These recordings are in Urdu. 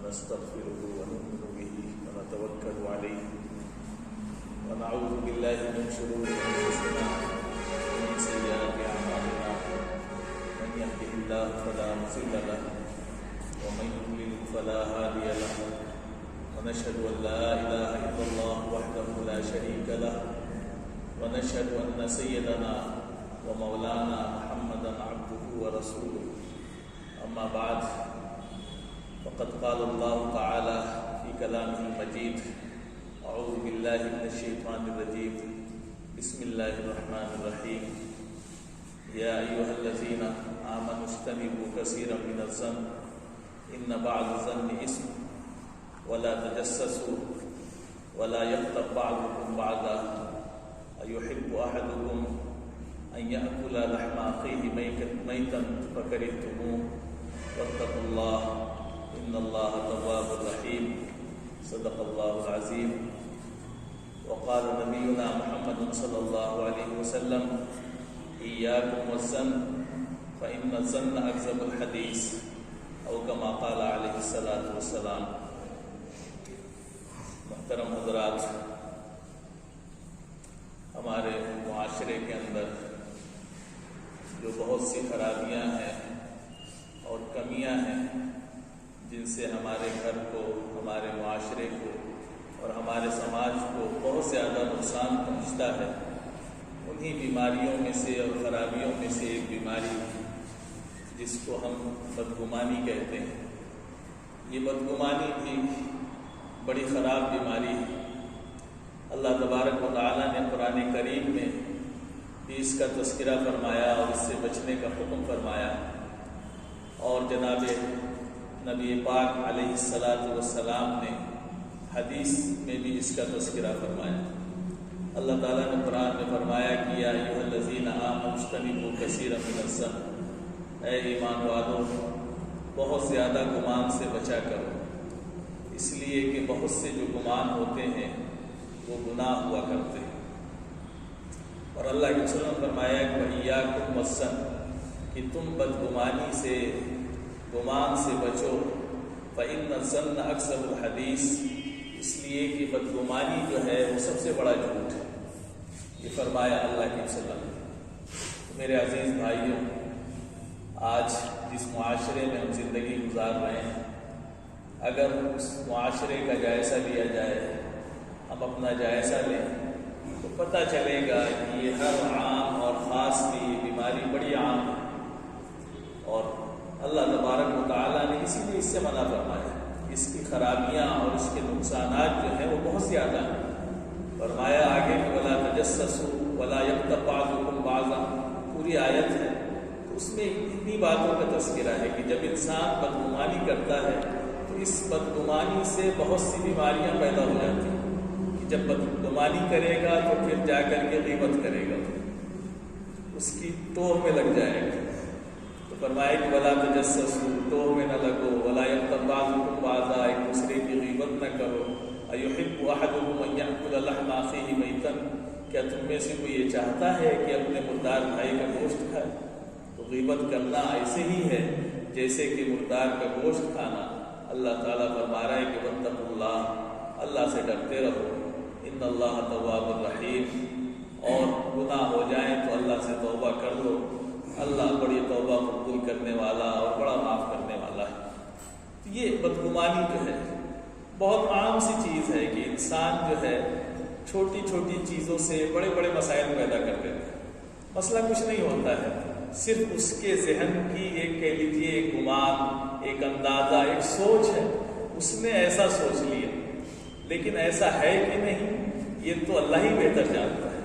ونستغفره ونؤمن به ونتوكل عليه ونعوذ بالله من شرور أنفسنا ومن سيئات أعمالنا من يهده الله فلا مضل له ومن يضلل فلا هادي له ونشهد أن لا إله إلا الله وحده لا شريك له ونشهد أن سيدنا ومولانا محمدا عبده ورسوله أما بعد فقد قال الله تعالى في كلامه المجيد أعوذ بالله من الشيطان الرجيم بسم الله الرحمن الرحيم يا أيها الذين آمنوا اجتنبوا كثيرا من الظن إن بعض الظن إثم ولا تجسسوا ولا يغتب بعضكم بعضا أيحب أحدكم أن يأكل لحم أخيه ميتا فكرهتموه واتقوا الله إن الله تواب رحيم صدق الله العظيم وقال نبينا محمد صلى الله عليه وسلم إياكم والظن فإن الظن أكذب الحديث أو كما قال عليه الصلاة والسلام. محترم حضرات، ہمارے معاشرے کے اندر جو بہت سی خرابیاں ہیں اور کمیاں ہیں جن سے ہمارے گھر کو، ہمارے معاشرے کو اور ہمارے سماج کو بہت زیادہ نقصان پہنچتا ہے، انہی بیماریوں میں سے اور خرابیوں میں سے ایک بیماری جس کو ہم بدگمانی کہتے ہیں. یہ بدگمانی بھی بڑی خراب بیماری ہے. اللہ تبارک و تعالیٰ نے قرآن کریم میں بھی اس کا تذکرہ فرمایا اور اس سے بچنے کا حکم فرمایا، اور جناب نبی پاک علیہ الصلاۃ والسلام نے حدیث میں بھی اس کا تذکرہ فرمایا. اللہ تعالیٰ نے قرآن میں فرمایا کہ یا ایھا الذین آمنوا اجتنبوا کثیرا من الظن، اے ایمان والو بہت زیادہ گمان سے بچا کرو، اس لیے کہ بہت سے جو گمان ہوتے ہیں وہ گناہ ہوا کرتے ہیں. اور اللہ کے رسول نے فرمایا کہ وَإِيَّاكُمْ وَالظَّنَّ، کہ تم بدگمانی سے، گمان سے بچو. فَإِنَّ الظَّنَّ أَكْذَبُ الْحَدِيثِ، اس لیے کہ بدگمانی جو ہے وہ سب سے بڑا جھوٹ ہے. یہ فرمایا اللہ کے رسول نے. میرے عزیز بھائیوں، آج جس معاشرے میں ہم زندگی گزار رہے ہیں، اگر اس معاشرے کا جائزہ لیا جائے، ہم اپنا جائزہ لیں، تو پتہ چلے گا کہ یہ ہر عام اور خاص کی یہ بیماری بڑی عام ہے، اور اللہ تبارک و تعالیٰ نے اسی لیے اس سے منع فرمایا. اس کی خرابیاں اور اس کے نقصانات جو ہیں وہ بہت زیادہ ہیں. فرمایا آگے کہ وَلَا تَجَسَّسُوا وَلَا يَغْتَب بَعْضُكُمْ بَعْضًا، پوری آیت ہے. تو اس میں اتنی باتوں کا تذکرہ ہے کہ جب انسان بدگمانی کرتا ہے تو اس بدگمانی سے بہت سی بیماریاں پیدا ہو جاتی ہیں. جب بدگمانی کرے گا تو پھر جا کر کے غیبت کرے گا، اس کی توہ میں لگ جائے گا. تو فرمایا کہ ولا تجسسوا، توہ میں نہ لگو. ولا یغتب بعضکم بعضا، ایک دوسرے کی غیبت نہ کرو. ایحب احدکم ان یأکل لحم اخیہ میتا، کیا تم میں سے کوئی یہ چاہتا ہے کہ اپنے مردار بھائی کا گوشت کھائے؟ تو غیبت کرنا ایسے ہی ہے جیسے کہ مردار کا گوشت کھانا. اللہ تعالیٰ فرما رہا ہے کہ واتقوا اللہ، اللہ سے ڈرتے رہو. ان اللہ تواب الرحیم، اور گناہ ہو جائیں تو اللہ سے توبہ کر لو. اللہ بڑی توبہ قبول کرنے والا اور بڑا معاف کرنے والا ہے. یہ بدگمانی جو ہے بہت عام سی چیز ہے کہ انسان جو ہے چھوٹی چھوٹی چیزوں سے بڑے بڑے مسائل پیدا کر دیتے ہیں. مسئلہ کچھ نہیں ہوتا ہے، صرف اس کے ذہن کی ایک کہہ لیجیے ایک گمان، ایک اندازہ، ایک سوچ ہے. اس نے ایسا سوچ لیا، لیکن ایسا ہے کہ نہیں یہ تو اللہ ہی بہتر جانتا ہے.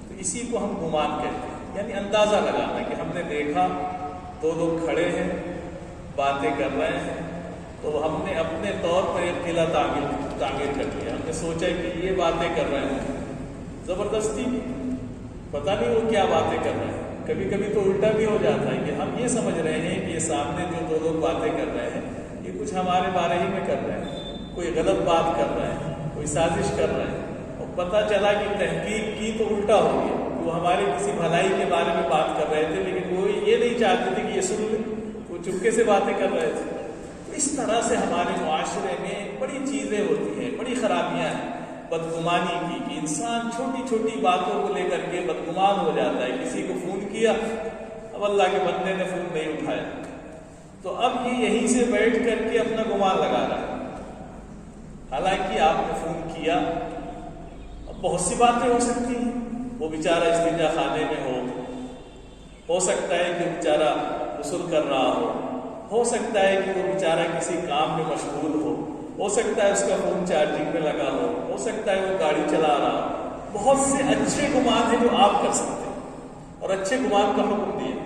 تو اسی کو ہم گمان کہتے ہیں، یعنی اندازہ لگانا کہ ہم نے دیکھا دو لوگ کھڑے ہیں باتیں کر رہے ہیں، تو ہم نے اپنے طور پر ایک قلعہ تعمیر کر لیا. ہم نے سوچا کہ یہ باتیں کر رہے ہیں، زبردستی پتہ نہیں وہ کیا باتیں کر رہے ہیں. کبھی کبھی تو الٹا بھی ہو جاتا ہے کہ ہم یہ سمجھ رہے ہیں کہ یہ سامنے جو دو لوگ باتیں کر رہے ہیں یہ کچھ ہمارے بارے ہی میں کر رہے ہیں، کوئی غلط بات کر رہے ہیں، کوئی سازش کر رہے ہیں. اور پتہ چلا کہ تحقیق کی تو الٹا ہو گیا، وہ ہمارے کسی بھلائی کے بارے میں بات کر رہے تھے، لیکن وہ یہ نہیں چاہتے تھے کہ یہ سن لیں، وہ چپکے سے باتیں کر رہے تھے. تو اس طرح سے ہمارے معاشرے میں بڑی چیزیں ہوتی ہیں، بڑی خرابیاں ہیں بدگمانی کی، کہ انسان چھوٹی چھوٹی باتوں کو لے کر کے بدگمان ہو جاتا ہے۔ کسی کو فون کیا، اب اللہ کے بندے نے فون نہیں اٹھایا تو اب یہ یہیں سے بیٹھ کر کے اپنا گمان لگا رہا ہے، حالانکہ آپ نے فون کیا۔ اب بہت سی باتیں ہو سکتی ہیں، وہ بیچارہ استنجا خانے میں ہو سکتا ہے کہ بیچارہ غسل کر رہا ہو سکتا ہے کہ وہ بیچارہ کسی کام میں مشغول ہو سکتا ہے اس کا فون چارجنگ میں لگا ہو سکتا ہے وہ گاڑی چلا رہا ہو۔ بہت سے اچھے گمان ہیں جو آپ کر سکتے ہیں، اور اچھے گمان کا حکم دیا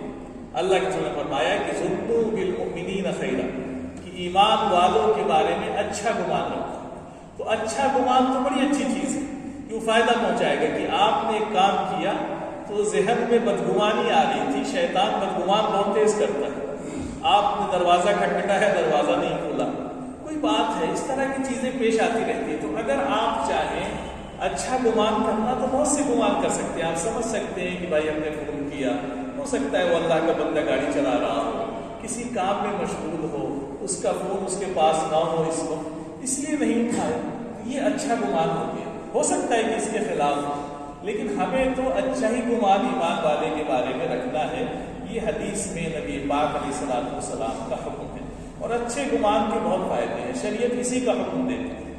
اللہ کے رسول نے فرمایا کہ ظنوا بالمؤمنین خیرا، کہ ایمان والوں کے بارے میں اچھا گمان رکھو۔ تو اچھا گمان تو بڑی اچھی چیز ہے، کیوں فائدہ پہنچائے گا کہ آپ نے ایک کام کیا تو ذہن میں بدگمانی آ رہی تھی، شیطان بدگمان بہت تیز کرتا ہے، آپ نے دروازہ کھٹکھٹایا، دروازہ نہیں کھولا، کوئی بات ہے، اس طرح کی چیزیں پیش آتی رہتی ہیں۔ تو اگر آپ چاہیں اچھا گمان کرنا تو بہت سے گمان کر سکتے ہیں۔ آپ سمجھ سکتے ہیں کہ بھائی ہم نے فون کیا، ہو سکتا ہے وہ اللہ کا بندہ گاڑی چلا رہا ہو، کسی کام میں مشغول ہو، اس کا فون اس کے پاس نہ ہو اس وقت، اس لیے نہیں اٹھایا، یہ اچھا گمان ہو گیا۔ ہو سکتا ہے کہ اس کے خلاف ہو، لیکن ہمیں تو اچھا ہی گمان ایمان والے کے بارے میں رکھنا ہے۔ یہ حدیث میں نبی پاک علیہ الصلوۃ والسلام کا حکم ہے، اور اچھے گمان کے بہت فائدے ہیں، شریعت اسی کا حکم دیتی ہے۔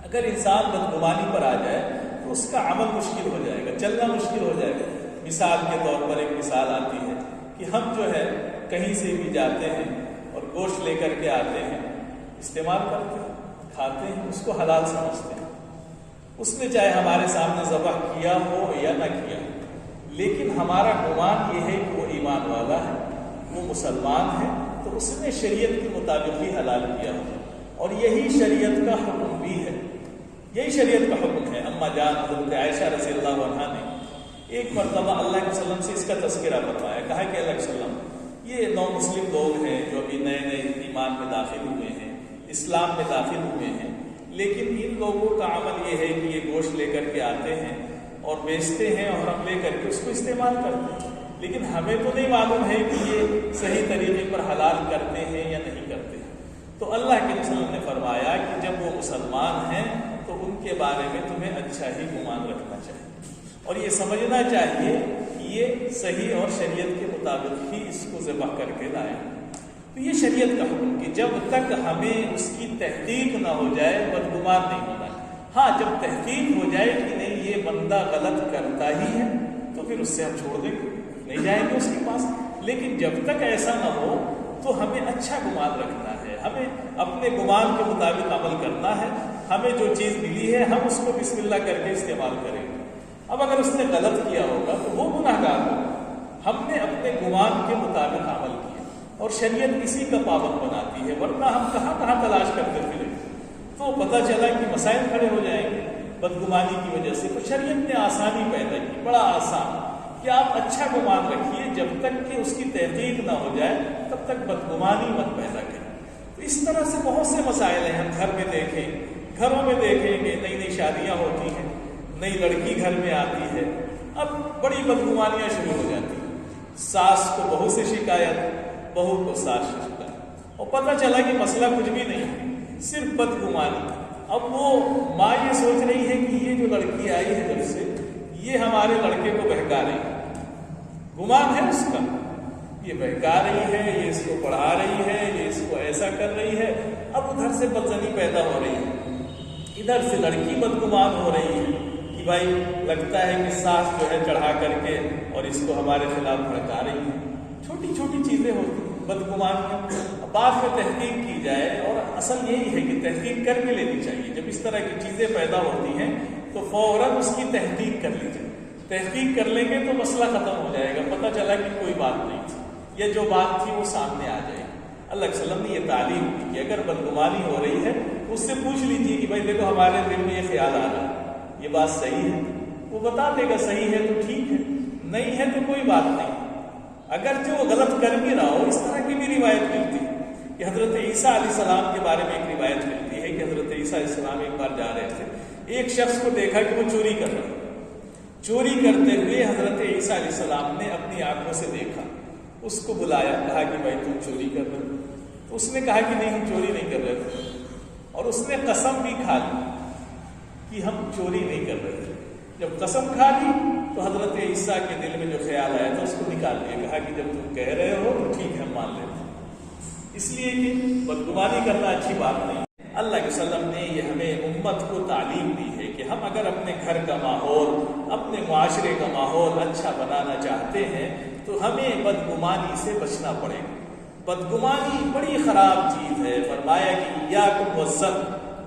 اگر انسان بدگمانی پر آ جائے تو اس کا عمل مشکل ہو جائے گا، چلنا مشکل ہو جائے گا۔ مثال کے طور پر ایک مثال آتی ہے کہ ہم جو ہے کہیں سے بھی جاتے ہیں اور گوشت لے کر کے آتے ہیں، استعمال کرتے ہیں، کھاتے ہیں، اس کو حلال سمجھتے ہیں، اس نے چاہے ہمارے سامنے ذبح کیا ہو یا نہ کیا، لیکن ہمارا گمان یہ ہے کہ وہ ایمان والا ہے، وہ مسلمان ہے، تو اس نے شریعت کے مطابق ہی حلال کیا ہو، اور یہی شریعت کا حکم بھی ہے، یہی شریعت کا حکم ہے۔ اما جان حضرت عائشہ رضی اللہ عنہا نے ایک مرتبہ اللہ کے وسلم سے اس کا تذکرہ فرمایا، کہا کہ اللہ کے وسلم، یہ نو مسلم لوگ ہیں جو ابھی نئے نئے ایمان میں داخل ہوئے ہیں، اسلام میں داخل ہوئے ہیں، لیکن ان لوگوں کا عمل یہ ہے کہ یہ گوشت لے کر کے آتے ہیں اور بیچتے ہیں، اور ہم لے کر کے اس کو استعمال کرتے ہیں، لیکن ہمیں تو نہیں معلوم ہے کہ یہ صحیح طریقے پر حلال کرتے ہیں یا نہیں کرتے ہیں۔ تو اللہ کے رسول نے فرمایا کہ جب وہ مسلمان ہیں تو ان کے بارے میں تمہیں اچھا ہی گمان رکھنا چاہیے، اور یہ سمجھنا چاہیے کہ یہ صحیح اور شریعت کے مطابق ہی اس کو ذبح کر کے لائیں۔ تو یہ شریعت کا حکم کہ جب تک ہمیں اس کی تحقیق نہ ہو جائے بدگمان نہیں ہونا ہے۔ ہاں جب تحقیق ہو جائے کہ نہیں یہ بندہ غلط کرتا ہی ہے تو پھر اس سے ہم چھوڑ دیں گے، نہیں جائیں گے اس کے پاس، لیکن جب تک ایسا نہ ہو تو ہمیں اچھا گمان رکھنا ہے، ہمیں اپنے گمان کے مطابق عمل کرنا ہے۔ ہمیں جو چیز ملی ہے ہم اس کو بسم اللہ کر کے استعمال کریں گے۔ اب اگر اس نے غلط کیا ہوگا تو وہ گناہ گار ہوگا، ہم نے اپنے گمان کے مطابق عمل کیا، اور شریعت اسی کا پابند بناتی ہے، ورنہ ہم کہاں کہاں تلاش کرتے پھریں تو پتہ چلا کہ مسائل کھڑے ہو جائیں گے بدگمانی کی وجہ سے۔ تو شریعت نے آسانی پیدا کی، بڑا آسان، کہ آپ اچھا گمان رکھیے، جب تک کہ اس کی تحقیق نہ ہو جائے تب تک بدگمانی مت پیدا کریں۔ تو اس طرح سے بہت سے مسائل ہیں، ہم گھر میں دیکھیں، گھروں میں دیکھیں کہ نئی نئی شادیاں ہوتی ہیں، نئی لڑکی گھر میں آتی ہے، اب بڑی بدگمانیاں شروع ہو جاتی ہیں، ساس کو بہو سے شکایت، بہو کو ساس سے شکایت، اور پتہ چلا کہ مسئلہ کچھ بھی نہیں، صرف بدگمانی۔ اب وہ ماں یہ سوچ رہی ہے کہ یہ جو لڑکی آئی ہے جب سے یہ ہمارے لڑکے کو بہکا رہی ہے، گمان ہے اس کا، یہ بہکا رہی ہے، یہ اس کو پڑھا رہی ہے، یہ اس کو ایسا کر رہی ہے۔ اب ادھر سے بدزنی پیدا ہو رہی ہے، ادھر سے لڑکی بدگمان ہو رہی ہے کہ بھائی لگتا ہے کہ ساس جو ہے چڑھا کر کے اور اس کو ہمارے خلاف بھڑکا رہی ہے۔ چھوٹی چھوٹی چیزیں ہوتی ہیں بدگمانیاں، بعد میں تحقیق کی جائے، اور اصل یہی ہے کہ تحقیق کر کے لینی چاہیے۔ جب اس طرح کی چیزیں پیدا ہوتی ہیں تو فوراً اس کی تحقیق کر لی جائے، تحقیق کر لیں گے تو مسئلہ ختم ہو جائے گا، پتہ چلا کہ کوئی بات نہیں تھی، یا جو بات تھی وہ سامنے آ جائے گی۔ اللہ کے وسلم نے یہ تعلیم دی کہ اگر بدگمانی ہو رہی ہے تو اس سے پوچھ لیجیے کہ بھائی دیکھو ہمارے دل میں یہ خیال آ رہا ہے، یہ بات صحیح ہے؟ وہ بتا دے گا صحیح ہے تو ٹھیک ہے، نہیں ہے تو کوئی بات نہیں۔ اگرچہ وہ غلط کر بھی رہا ہو، اس طرح کی بھی روایت ملتی ہے کہ حضرت عیسیٰ علیہ السلام کے بارے میں ایک روایت ملتی ہے کہ حضرت عیسیٰ علیہ السلام ایک بار جا رہے تھے، ایک شخص کو دیکھا کہ وہ چوری کر رہا ہے، چوری کرتے ہوئے حضرت عیسیٰ علیہ السلام نے اپنی آنکھوں سے دیکھا، اس کو بلایا، کہا کہ بھائی تم چوری کر رہے ہو، تو اس نے کہا کہ نہیں ہم چوری نہیں کر رہے تھے، اور اس نے قسم بھی کھا لی کہ ہم چوری نہیں کر رہے تھے۔ جب قسم کھا لی تو حضرت عیسیٰ کے دل میں جو خیال آیا تھا اس کو نکال دیا، کہا کہ جب تم کہہ رہے ہو تو ٹھیک ہے ہم مان لیتے ہیں۔ اس لیے کہ بدگمانی کرنا اچھی بات نہیں۔ اللہ کے وسلم نے یہ ہمیں امت کو تعلیم دی ہے کہ ہم اگر اپنے گھر کا ماحول، اپنے معاشرے کا ماحول اچھا بنانا چاہتے ہیں تو ہمیں بدگمانی سے بچنا پڑے گا۔ بدگمانی بڑی خراب چیز ہے، فرمایا کہ ایاکم والظن،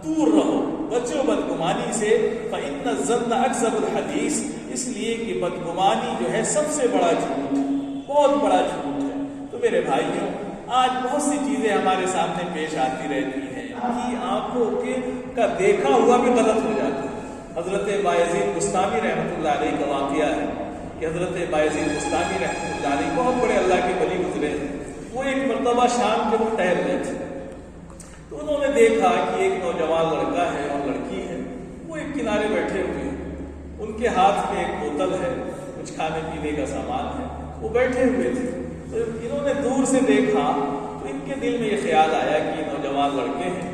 دور رہو، بچو بدگمانی سے، فإن الظن اکذب الحدیث، اس لیے کہ بدگمانی جو ہے سب سے بڑا جھوٹ ہے، بہت بڑا جھوٹ ہے۔ تو میرے بھائیوں، آج بہت سی چیزیں ہمارے سامنے پیش آتی رہتی ہیں کہ آنکھوں کا دیکھا ہوا بھی غلط ہو جاتا ہے۔ حضرت بایزید بستامی رحمۃ اللہ علیہ کا واقعہ ہے کہ حضرت بایزید بستامی رحمۃ اللہ علیہ بہت بڑے اللہ کے ولی گزرے ہیں۔ وہ ایک مرتبہ شام کے وقت ٹہل رہے تھے تو انہوں نے دیکھا کہ ایک نوجوان لڑکا ہے اور لڑکی ہے، وہ ایک کنارے بیٹھے ہوئے ہیں، ان کے ہاتھ میں ایک بوتل ہے، کچھ کھانے پینے کا سامان ہے، وہ بیٹھے ہوئے تھے۔ تو انہوں نے دور سے دیکھا تو ان کے دل میں یہ خیال آیا کہ یہ نوجوان لڑکے ہیں،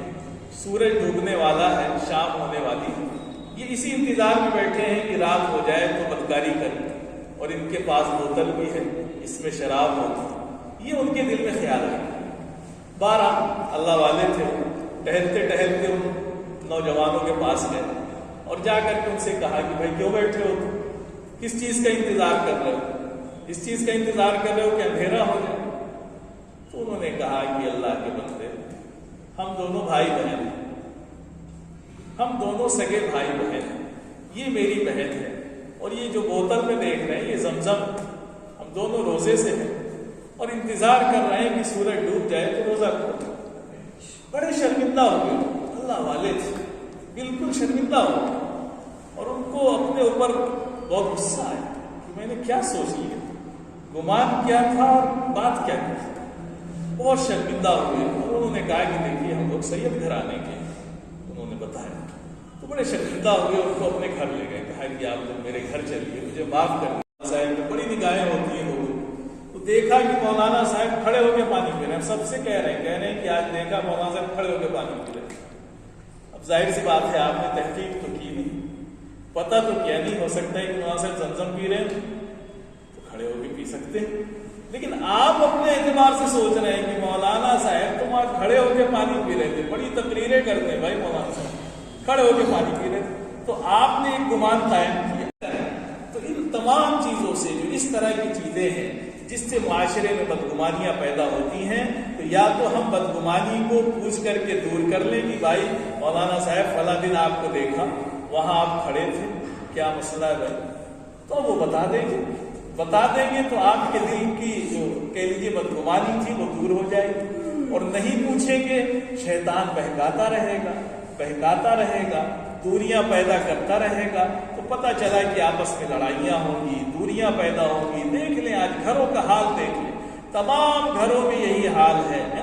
سورج ڈوبنے والا ہے، شام ہونے والی ہے، یہ اسی انتظار میں بیٹھے ہیں کہ رات ہو جائے تو بدکاری کریں، اور ان کے پاس بوتل بھی ہے، اس میں شراب ہوتی، یہ ان کے دل میں خیال آیا۔ 12 اللہ والے تھے، ٹہلتے ٹہلتے ان نوجوانوں کے پاس گئے اور جا کر کے ان سے کہا کہ بھائی کیوں بیٹھے ہو تم؟ کس چیز کا انتظار کر رہے ہو؟ اس چیز کا انتظار کر رہے ہو کہ اندھیرا ہو جائے؟ تو انہوں نے کہا کہ اللہ کے بندے، ہم دونوں بھائی بہن ہیں، ہم دونوں سگے بھائی بہن ہیں، یہ میری بہن ہے، اور یہ جو بوتل میں دیکھ رہے ہیں یہ زمزم، ہم دونوں روزے سے ہیں اور انتظار کر رہے ہیں کہ سورج ڈوب جائے تو روزہ کھولیں۔ بڑے شرمندہ ہو گئے، اللہ والے تھے، بالکل شرمندہ ہو گئے، اور ان کو اپنے اوپر بہت غصہ آیا کہ میں نے کیا سوچ لیا، گمان کیا تھا اور بات کیا کی۔ بہت شرمندہ ہوئے اور انہوں نے کہا کہ دیکھیے ہم لوگ سید گھرانے کے، انہوں نے بتایا تو بڑے شرمندہ ہوئے، ان کو اپنے گھر لے گئے، کہا کہ آپ لوگ میرے گھر چلیے، مجھے معاف کر دیں۔ صاحب میں بڑی نگاہیں ہوتی ہیں لوگوں، تو دیکھا کہ مولانا صاحب کھڑے ہو کے پانی پی رہے ہیں، سب سے کہہ رہے ہیں کہ آج دیکھا مولانا صاحب کھڑے ہو کے پانی پی رہے ہیں۔ اب ظاہر سی بات ہے آپ نے تحقیق تو کی نہیں، پتہ تو کیا نہیں ہو سکتا ہے کہ مولانا صاحب زمزم پی رہے ہیں تو کھڑے ہو کے پی سکتے ہیں، لیکن آپ اپنے اعتبار سے سوچ رہے ہیں کہ مولانا صاحب تم آج کھڑے ہو کے پانی پی رہے تھے، بڑی تقریریں کرتے ہیں بھائی مولانا صاحب کھڑے ہو کے پانی پی رہے تھے، تو آپ نے ایک گمان قائم کیا۔ تو ان تمام چیزوں سے، جو اس طرح کی چیزیں ہیں جس سے معاشرے میں بدگمانیاں پیدا ہوتی ہیں، تو یا تو ہم بدگمانی کو پوچھ کر کے دور کر لیں کہ بھائی مولانا صاحب فلاں دن آپ کو دیکھا، وہاں آپ کھڑے تھے، کیا مسئلہ ہے بھائی، تو وہ بتا دیں گے تو آپ کے دل کی جو کہہ لیجیے بدگمانی تھی وہ دور ہو جائے گی، اور نہیں پوچھیں گے شیطان بہکاتا رہے گا، دوریاں پیدا کرتا رہے گا، تو پتہ چلا کہ آپس میں لڑائیاں ہوں گی، دوریاں پیدا ہوں گی۔ دیکھ لیں آج گھروں کا حال دیکھ لیں، تمام گھروں میں یہی حال ہے نا،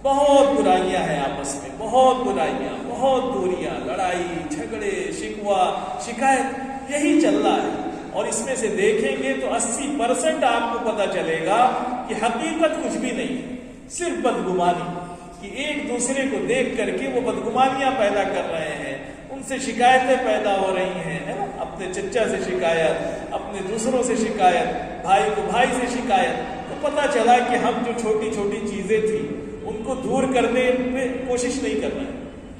بہت برائیاں ہیں آپس میں، بہت برائیاں، بہت دوریاں، لڑائی جھگڑے شکوہ شکایت، یہی چل رہا ہے۔ اور اس میں سے دیکھیں گے تو 80% آپ کو پتہ چلے گا کہ حقیقت کچھ بھی نہیں ہے، صرف بدگمانی، کہ ایک دوسرے کو دیکھ کر کے وہ بدگمانیاں پیدا کر رہے ہیں، ان سے شکایتیں پیدا ہو رہی ہیں، ہے نا، اپنے چچا سے شکایت، اپنے دوسروں سے شکایت، بھائی کو بھائی سے شکایت۔ تو پتہ چلا کہ ہم جو چھوٹی چھوٹی چیزیں تھیں ان کو دور کرنے میں کوشش نہیں کر رہے،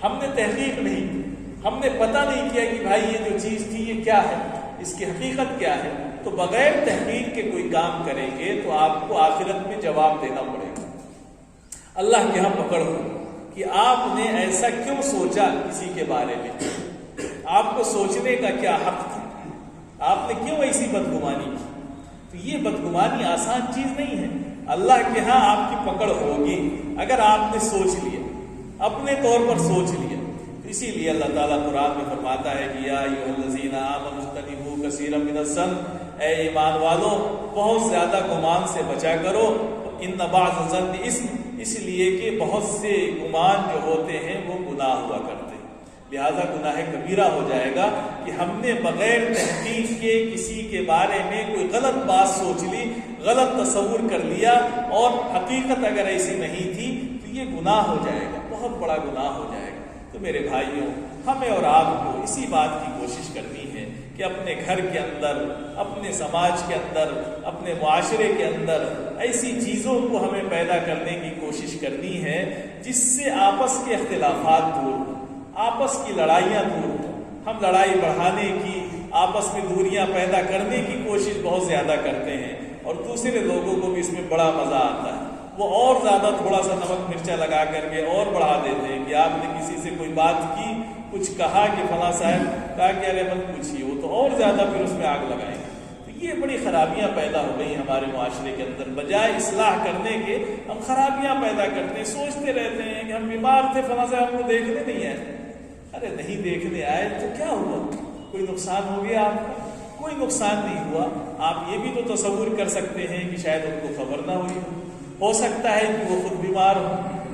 ہم نے تحقیق نہیں کی، ہم نے پتہ نہیں کیا کہ بھائی یہ جو چیز تھی یہ کیا ہے، اس کی حقیقت کیا ہے۔ تو بغیر تحقیق کے کوئی کام کریں گے تو آپ کو آخرت میں جواب دینا پڑے گا، اللہ کے ہاں پکڑ ہو کہ آپ نے ایسا کیوں سوچا کسی کے بارے میں، آپ کو سوچنے کا کیا حق تھا، آپ نے کیوں ایسی بدگمانی کی۔ تو یہ بدگمانی آسان چیز نہیں ہے، اللہ کے ہاں آپ کی پکڑ ہوگی اگر آپ نے سوچ لیا، اپنے طور پر سوچ لیا۔ اسی لیے اللہ تعالیٰ قرآن میں فرماتا ہے کہ یا ایھا الذین آمنوا اجتنبوا کثیرا من الظن، اے ایمان والو بہت زیادہ گمان سے بچا کرو، ان بعض الظن اسم، اس لیے کہ بہت سے گمان جو ہوتے ہیں وہ گناہ ہوا کرتے ہیں، لہذا گناہ کبیرہ ہو جائے گا کہ ہم نے بغیر تحقیق کے کسی کے بارے میں کوئی غلط بات سوچ لی، غلط تصور کر لیا، اور حقیقت اگر ایسی نہیں تھی تو گناہ ہو جائے گا، بہت بڑا گناہ ہو جائے گا۔ تو میرے بھائیوں، ہمیں اور آپ کو اسی بات کی کوشش کرنی ہے کہ اپنے گھر کے اندر، اپنے سماج کے اندر، اپنے معاشرے کے اندر ایسی چیزوں کو ہمیں پیدا کرنے کی کوشش کرنی ہے جس سے آپس کے اختلافات دور ہوں، آپس کی لڑائیاں دور ہوں۔ ہم لڑائی بڑھانے کی، آپس میں دوریاں پیدا کرنے کی کوشش بہت زیادہ کرتے ہیں، اور دوسرے لوگوں کو بھی اس میں بڑا مزہ آتا ہے۔ وہ اور زیادہ تھوڑا سا نمک مرچا لگا کر کے اور بڑھا دیتے ہیں کہ آپ نے کسی سے کوئی بات کی، کچھ کہا کہ فلاں صاحب کہا کہ ارے مت پوچھیے، وہ تو اور زیادہ پھر اس میں آگ لگائیں گے۔ تو یہ بڑی خرابیاں پیدا ہو گئی ہمارے معاشرے کے اندر۔ بجائے اصلاح کرنے کے ہم خرابیاں پیدا کرتے ہیں، سوچتے رہتے ہیں کہ ہم بیمار تھے، فلاں صاحب ہم کو دیکھنے نہیں آئے۔ ارے نہیں دیکھنے آئے تو کیا ہوا؟ کوئی نقصان ہو گیا آپ کا؟ کوئی نقصان نہیں ہوا۔ آپ یہ بھی تو تصور کر سکتے ہیں کہ شاید ان کو خبر نہ ہوئی ہو سکتا ہے کہ وہ خود بیمار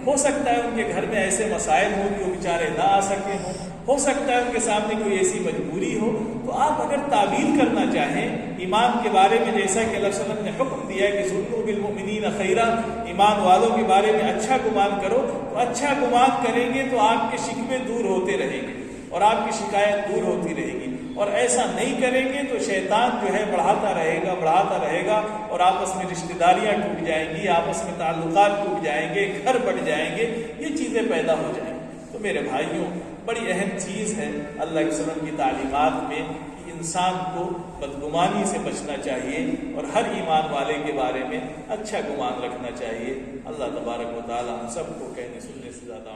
ہو سکتا ہے ان کے گھر میں ایسے مسائل ہوں کہ وہ بیچارے نہ آ سکے ہوں، ہو سکتا ہے ان کے سامنے کوئی ایسی مجبوری ہو۔ تو آپ اگر تعبیر کرنا چاہیں ایمان کے بارے میں، جیسا کہ اللہ صلی اللہ علیہ وسلم نے حکم دیا ہے کہ ظنوا بالمؤمنین خیرا، ایمان والوں کے بارے میں اچھا گمان کرو، تو اچھا گمان کریں گے تو آپ کے شکوے دور ہوتے رہیں گے اور آپ کی شکایت دور ہوتی رہے گی، اور ایسا نہیں کریں گے تو شیطان جو ہے بڑھاتا رہے گا اور آپس میں رشتہ داریاں ٹوٹ جائیں گی، آپس میں تعلقات ٹوٹ جائیں گے، گھر بڑھ جائیں گے، یہ چیزیں پیدا ہو جائیں گی۔ تو میرے بھائیوں، بڑی اہم چیز ہے اللہ کے وسلم کی تعلیمات میں کہ انسان کو بدگمانی سے بچنا چاہیے اور ہر ایمان والے کے بارے میں اچھا گمان رکھنا چاہیے۔ اللہ تبارک و تعالی ہم سب کو کہنے سننے سے زیادہ